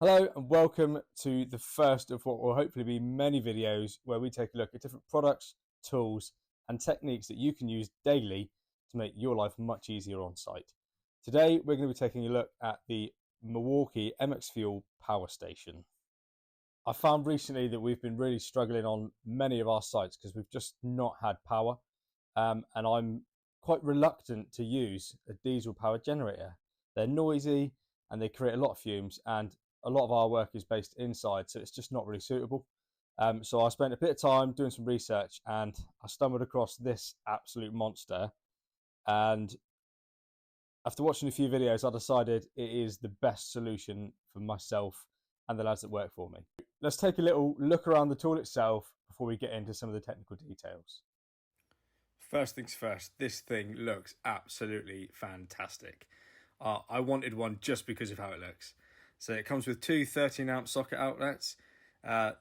Hello and welcome to the first of what will hopefully be many videos where we take a look at different products, tools and techniques that you can use daily to make your life much easier on site. Today we're going to be taking a look at the Milwaukee MXFPS Power Station. I found recently that we've been really struggling on many of our sites because we've just not had power, and I'm quite reluctant to use a diesel powered generator. They're noisy and they create a lot of fumes, and a lot of our work is based inside, so it's just not really suitable. So I spent a bit of time doing some research and I stumbled across this absolute monster, and after watching a few videos I decided it is the best solution for myself and the lads that work for me. Let's take a little look around the tool itself before we get into some of the technical details. First things first, this thing looks absolutely fantastic. I wanted one just because of how it looks. So it comes with two 13-amp socket outlets.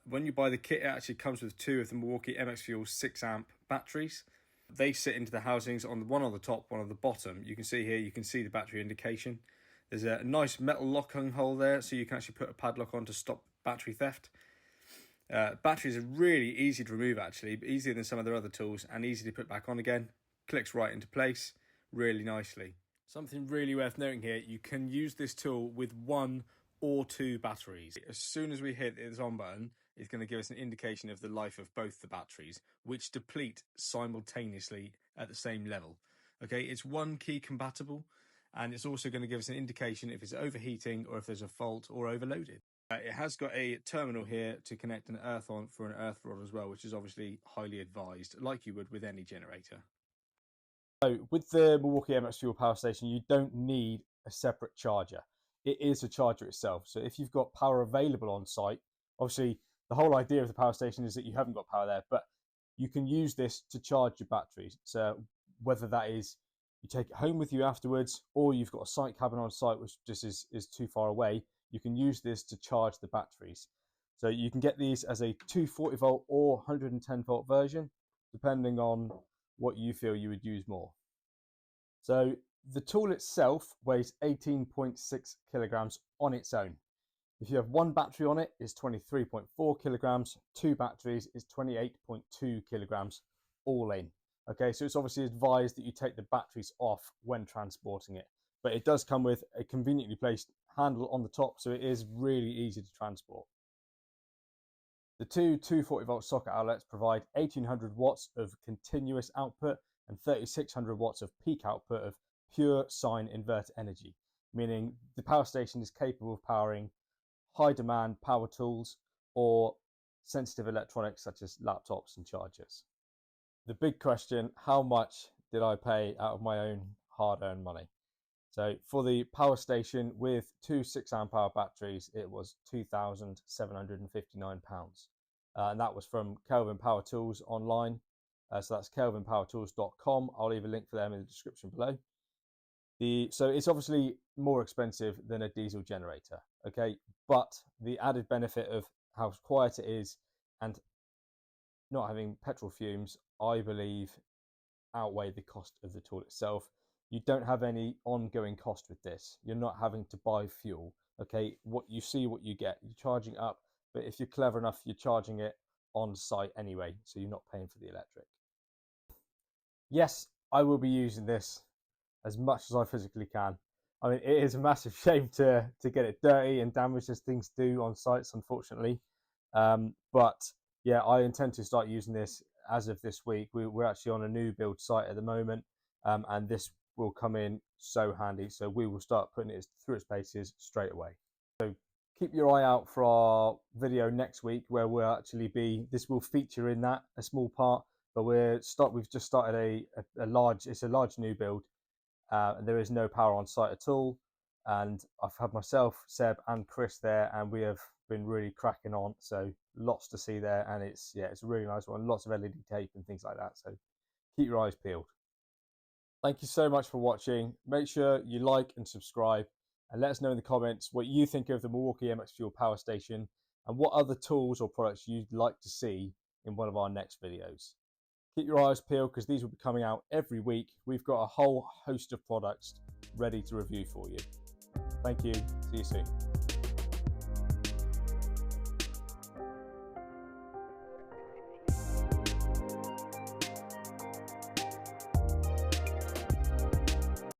When you buy the kit, it actually comes with two of the Milwaukee MXFPS 6-amp batteries. They sit into the housings, one on the top, one on the bottom. You can see here, you can see the battery indication. There's a nice metal locking hole there, so you can actually put a padlock on to stop battery theft. Batteries are really easy to remove, actually, easier than some of their other tools, and easy to put back on again. Clicks right into place really nicely. Something really worth noting here, you can use this tool with one or two batteries. As soon as we hit this on button, it's going to give us an indication of the life of both the batteries, which deplete simultaneously at the same level. Okay, it's one key compatible, and it's also going to give us an indication if it's overheating or if there's a fault or overloaded. It has got a terminal here to connect an earth on for an earth rod as well, which is obviously highly advised, like you would with any generator. So with the Milwaukee MXFPS Power Station, you don't need a separate charger. It is a charger itself. So if you've got power available on site, obviously the whole idea of the power station is that you haven't got power there, but you can use this to charge your batteries. So whether that is you take it home with you afterwards, or you've got a site cabin on site which just is too far away, you can use this to charge the batteries. So you can get these as a 240 volt or 110 volt version, depending on what you feel you would use more. So the tool itself weighs 18.6 kilograms on its own. If you have one battery on it, it's 23.4 kilograms. Two batteries is 28.2 kilograms all in. Okay, so it's obviously advised that you take the batteries off when transporting it, but it does come with a conveniently placed handle on the top, so it is really easy to transport. The two 240 volt socket outlets provide 1800 watts of continuous output and 3600 watts of peak output of pure sine inverter energy, meaning the power station is capable of powering high demand power tools or sensitive electronics such as laptops and chargers. The big question, how much did I pay out of my own hard-earned money? So for the power station with two 6-amp hour batteries, it was £2,759. And that was from Kelvin Power Tools online. So that's kelvinpowertools.com. I'll leave a link for them in the description below. So it's obviously more expensive than a diesel generator, okay? But the added benefit of how quiet it is and not having petrol fumes, I believe, outweigh the cost of the tool itself. You don't have any ongoing cost with this. You're not having to buy fuel, okay? What you see, what you get. You're charging up, but if you're clever enough, you're charging it on site anyway, so you're not paying for the electric. Yes, I will be using this as much as I physically can. I mean, it is a massive shame to get it dirty and damaged as things do on sites, unfortunately. But yeah, I intend to start using this as of this week. We're actually on a new build site at the moment, and this will come in so handy. So we will start putting it through its paces straight away. So keep your eye out for our video next week, where we'll actually this will feature in that a small part, but we've just started a large new build, and there is no power on site at all. And I've had myself, Seb and Chris there, and we have been really cracking on. So lots to see there, and it's a really nice one. Lots of LED tape and things like that. So keep your eyes peeled. Thank you so much for watching. Make sure you like and subscribe, and let us know in the comments what you think of the Milwaukee MXFPS Power Station and what other tools or products you'd like to see in one of our next videos. Keep your eyes peeled because these will be coming out every week. We've got a whole host of products ready to review for you. Thank you. See you soon.